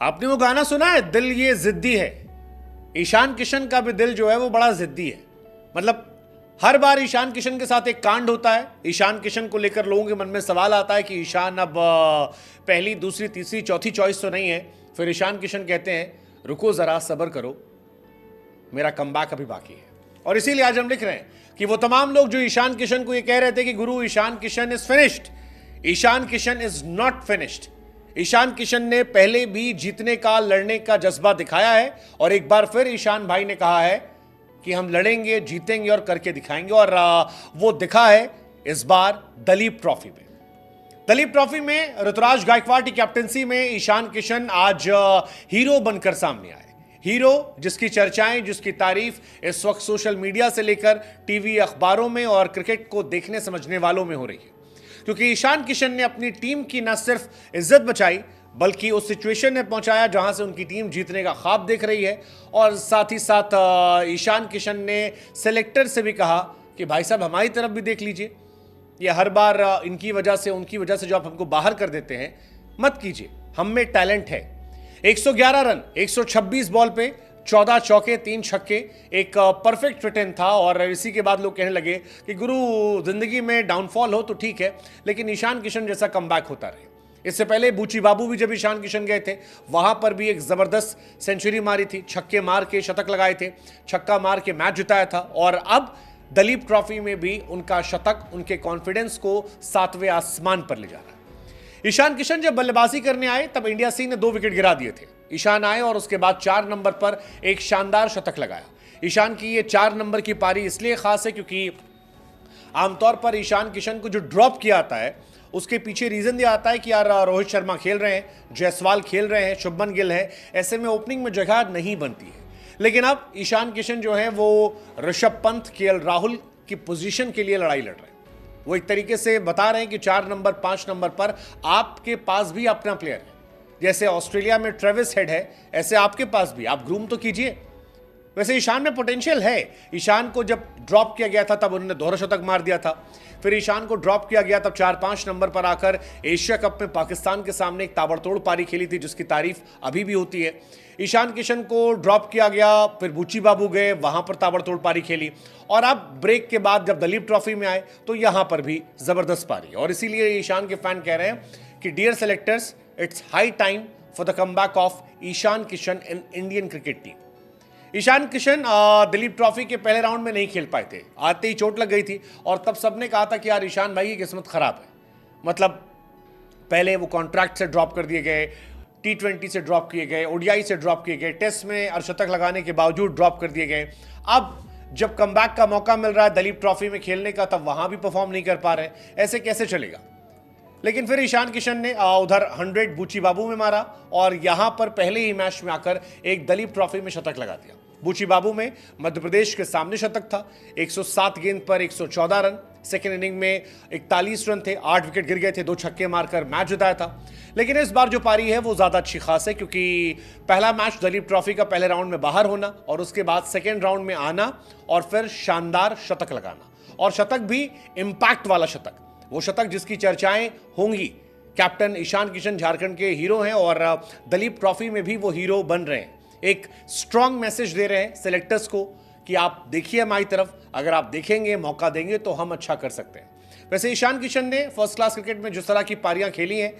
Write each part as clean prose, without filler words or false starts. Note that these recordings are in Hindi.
आपने वो गाना सुना है, दिल ये जिद्दी है? ईशान किशन का भी दिल जो है वो बड़ा जिद्दी है। मतलब हर बार ईशान किशन के साथ एक कांड होता है। ईशान किशन को लेकर लोगों के मन में सवाल आता है कि ईशान अब पहली, दूसरी, तीसरी, चौथी चॉइस तो नहीं है। फिर ईशान किशन कहते हैं रुको जरा, सब्र करो, मेरा कमबैक अभी बाकी है। और इसीलिए आज हम लिख रहे हैं कि वो तमाम लोग जो ईशान किशन को ये कह रहे थे कि गुरु Ishan Kishan is finished, Ishan Kishan is not finished. Ishan Kishan ने पहले भी जीतने का, लड़ने का जज्बा दिखाया है और एक बार फिर ईशान भाई ने कहा है कि हम लड़ेंगे, जीतेंगे और करके दिखाएंगे। और वो दिखा है इस बार दलीप ट्रॉफी में। दलीप ट्रॉफी में ऋतुराज गायकवाड़ की कैप्टनसी में ईशान किशन आज हीरो बनकर सामने आए। हीरो जिसकी चर्चाएं, जिसकी तारीफ इस वक्त सोशल मीडिया से लेकर टीवी, अखबारों में और क्रिकेट को देखने समझने वालों में हो रही है। क्योंकि ईशान किशन ने अपनी टीम की न सिर्फ इज्जत बचाई बल्कि उस सिचुएशन में पहुंचाया जहां से उनकी टीम जीतने का ख्वाब देख रही है। और साथ ही साथ ईशान किशन ने सेलेक्टर से भी कहा कि भाई साहब हमारी तरफ भी देख लीजिए, ये हर बार इनकी वजह से, उनकी वजह से जो आप हमको बाहर कर देते हैं मत कीजिए, हम में टैलेंट है। 111 रन 126 बॉल पे, 14 चौके 3 छक्के, एक परफेक्ट रिटर्न था। और इसी के बाद लोग कहने लगे कि गुरु जिंदगी में डाउनफॉल हो तो ठीक है, लेकिन ईशान किशन जैसा कमबैक होता रहे। इससे पहले बूची बाबू भी जब ईशान किशन गए थे वहां पर भी एक जबरदस्त सेंचुरी मारी थी, छक्के मार के शतक लगाए थे, छक्का मार के मैच जिताया था। और अब दलीप ट्रॉफी में भी उनका शतक उनके कॉन्फिडेंस को 7वें आसमान पर ले जा रहा है। ईशान किशन जब बल्लेबाजी करने आए तब इंडिया सी ने 2 विकेट गिरा दिए थे। ईशान आए और उसके बाद 4 नंबर पर एक शानदार शतक लगाया। ईशान की ये 4 नंबर की पारी इसलिए खास है क्योंकि आमतौर पर ईशान किशन को जो ड्रॉप किया आता है उसके पीछे रीजन ये आता है कि यार रोहित शर्मा खेल रहे हैं, जायसवाल खेल रहे हैं, शुभमन गिल है, ऐसे में ओपनिंग में जगह नहीं बनती है। लेकिन अब ईशान किशन जो है वो ऋषभ पंत, केएल राहुल की पोजीशन के लिए लड़ाई लड़ रहे हैं। वो एक तरीके से बता रहे हैं कि 4 नंबर 5 नंबर पर आपके पास भी अपना प्लेयर है। जैसे ऑस्ट्रेलिया में ट्रेविस हेड है, ऐसे आपके पास भी, आप ग्रूम तो कीजिए। वैसे ईशान में पोटेंशियल है। ईशान को जब ड्रॉप किया गया था तब उन्होंने दोहरा शतक मार दिया था। फिर ईशान को ड्रॉप किया गया तब 4-5 नंबर पर आकर एशिया कप में पाकिस्तान के सामने एक ताबड़तोड़ पारी खेली थी जिसकी तारीफ अभी भी होती है। ईशान किशन को ड्रॉप किया गया, फिर बूची बाबू गए, वहां पर ताबड़तोड़ पारी खेली। और अब ब्रेक के बाद जब दलीप ट्रॉफी में आए तो यहां पर भी जबरदस्त पारी। और इसीलिए ईशान के फैन कह रहे हैं कि dear selectors, it's high time for the comeback of Ishan Kishan in Indian cricket team. Ishan Kishan Duleep trophy के पहले राउंड में नहीं खेल पाए थे, आते ही चोट लग गई थी। और तब सबने कहा था कि यार ईशान भाई की किस्मत खराब है। मतलब पहले वो कॉन्ट्रैक्ट से ड्रॉप कर दिए गए, T20 से ड्रॉप किए गए, ODI से ड्रॉप किए गए, टेस्ट में अर्धशतक लगाने के बावजूद ड्रॉप कर दिए गए। अब जब कमबैक का मौका मिल रहा है दलीप ट्रॉफी में खेलने का, तब वहां भी परफॉर्म नहीं कर पा रहे। ऐसे कैसे चलेगा? लेकिन फिर ईशान किशन ने उधर 100 बूची बाबू में मारा और यहां पर पहले ही मैच में आकर एक दलीप ट्रॉफी में शतक लगा दिया। बूची बाबू में मध्य प्रदेश के सामने शतक था, 107 गेंद पर 114 रन। सेकेंड इनिंग में 41 रन थे, 8 विकेट गिर गए थे, 2 छक्के मारकर मैच जिताया था। लेकिन इस बार जो पारी है वो ज्यादा अच्छी खास है क्योंकि पहला मैच दलीप ट्रॉफी का पहले राउंड में बाहर होना और उसके बाद सेकेंड राउंड में आना और फिर शानदार शतक लगाना, और शतक भी इंपैक्ट वाला शतक, वो शतक जिसकी चर्चाएं होंगी। कैप्टन ईशान किशन झारखंड के हीरो हैं और दलीप ट्रॉफी में भी वो हीरो बन रहे हैं। एक स्ट्रांग मैसेज दे रहे हैं सेलेक्टर्स को कि आप देखिए हमारी तरफ, अगर आप देखेंगे, मौका देंगे तो हम अच्छा कर सकते हैं। वैसे ईशान किशन ने फर्स्ट क्लास क्रिकेट में जिस तरह की पारियां खेली हैं,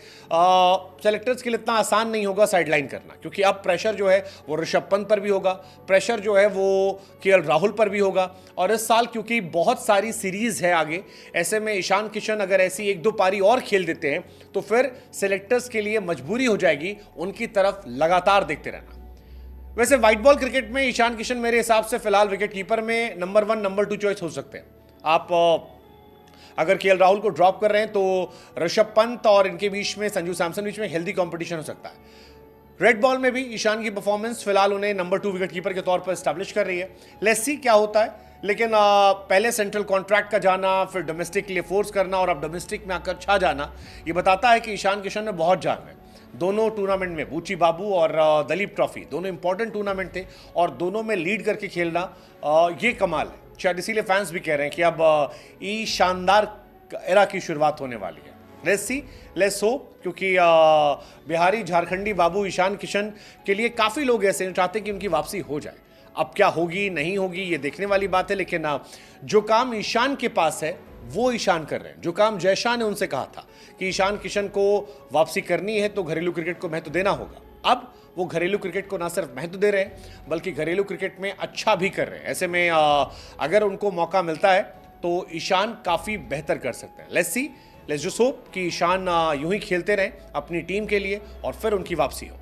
सेलेक्टर्स के लिए इतना आसान नहीं होगा साइडलाइन करना, क्योंकि अब प्रेशर जो है वो ऋषभ पंत पर भी होगा, प्रेशर जो है वो केएल राहुल पर भी होगा। और इस साल क्योंकि बहुत सारी सीरीज है आगे, ऐसे में ईशान किशन अगर ऐसी 1-2 पारी और खेल देते हैं तो फिर सेलेक्टर्स के लिए मजबूरी हो जाएगी उनकी तरफ लगातार देखते रहना। वैसे व्हाइट बॉल क्रिकेट में ईशान किशन मेरे हिसाब से फिलहाल विकेट कीपर में नंबर 1, नंबर 2 चॉइस हो सकते हैं। आप अगर केएल राहुल को ड्रॉप कर रहे हैं तो ऋषभ पंत और इनके बीच में, संजू सैमसन बीच में हेल्दी कंपटीशन हो सकता है। रेड बॉल में भी ईशान की परफॉर्मेंस फिलहाल उन्हें नंबर 2 विकेट कीपर के तौर पर एस्टैब्लिश कर रही है। लेट्स सी क्या होता है। लेकिन पहले सेंट्रल कॉन्ट्रैक्ट का जाना, फिर डोमेस्टिक के लिए फोर्स करना और अब डोमेस्टिक में आकर छा जाना, ये बताता है कि ईशान किशन में बहुत जान है। दोनों टूर्नामेंट में, बूची बाबू और दलीप ट्रॉफी, दोनों इंपॉर्टेंट टूर्नामेंट थे और दोनों में लीड करके खेलना ये कमाल है। शायद इसीलिए फैंस भी कह रहे हैं कि अब शानदार एरा की शुरुआत होने वाली है। लेट्स सी, लेट्स होप, क्योंकि बिहारी झारखंडी बाबू ईशान किशन के लिए काफ़ी लोग ऐसे हैं चाहते हैं कि उनकी वापसी हो जाए। अब क्या होगी नहीं होगी ये देखने वाली बात है, लेकिन जो काम ईशान के पास है वो ईशान कर रहे हैं। जो काम जयशाह ने उनसे कहा था कि ईशान किशन को वापसी करनी है तो घरेलू क्रिकेट को महत्व देना होगा, अब वो घरेलू क्रिकेट को ना सिर्फ महत्व दे रहे हैं बल्कि घरेलू क्रिकेट में अच्छा भी कर रहे हैं। ऐसे में अगर उनको मौका मिलता है तो ईशान काफ़ी बेहतर कर सकते हैं। Let's see, let's just hope कि ईशान यूं ही खेलते रहें अपनी टीम के लिए और फिर उनकी वापसी हो।